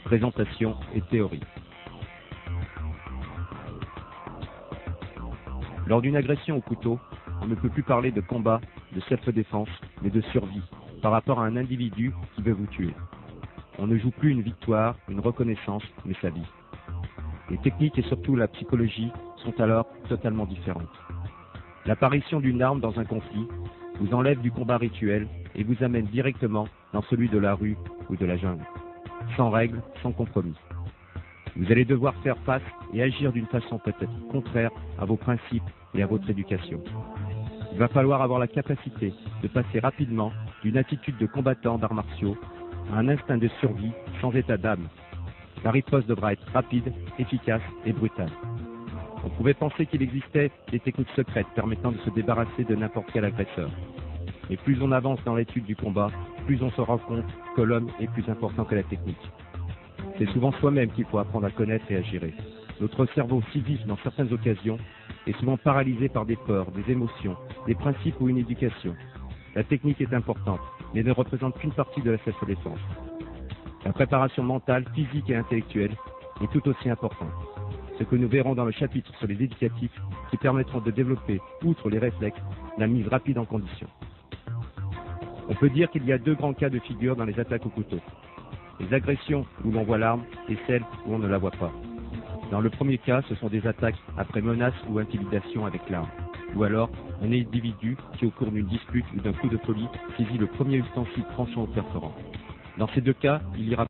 Présentation et théorie. Lors d'une agression au couteau, on ne peut plus parler de combat, de self-défense, mais de survie, par rapport à un individu qui veut vous tuer. On ne joue plus une victoire, une reconnaissance, mais sa vie. Les techniques et surtout la psychologie sont alors totalement différentes. L'apparition d'une arme dans un conflit vous enlève du combat rituel et vous amène directement dans celui de la rue ou de la jungle. Sans règles, sans compromis. Vous allez devoir faire face et agir d'une façon peut-être contraire à vos principes et à votre éducation. Il va falloir avoir la capacité de passer rapidement d'une attitude de combattant d'arts martiaux à un instinct de survie sans état d'âme. La riposte devra être rapide, efficace et brutale. On pouvait penser qu'il existait des techniques secrètes permettant de se débarrasser de n'importe quel agresseur. Mais plus on avance dans l'étude du combat, plus on se rend compte que l'homme est plus important que la technique. C'est souvent soi-même qu'il faut apprendre à connaître et à gérer. Notre cerveau, si vif dans certaines occasions, est souvent paralysé par des peurs, des émotions, des principes ou une éducation. La technique est importante, mais ne représente qu'une partie de la self-défense. La préparation mentale, physique et intellectuelle est tout aussi importante. Ce que nous verrons dans le chapitre sur les éducatifs qui permettront de développer, outre les réflexes, la mise rapide en condition. On peut dire qu'il y a deux grands cas de figure dans les attaques au couteau. Les agressions où l'on voit l'arme et celles où on ne la voit pas. Dans le premier cas, ce sont des attaques après menace ou intimidation avec l'arme. Ou alors, un individu qui, au cours d'une dispute ou d'un coup de folie, saisit le premier ustensile tranchant ou perforant. Dans ces deux cas, il ira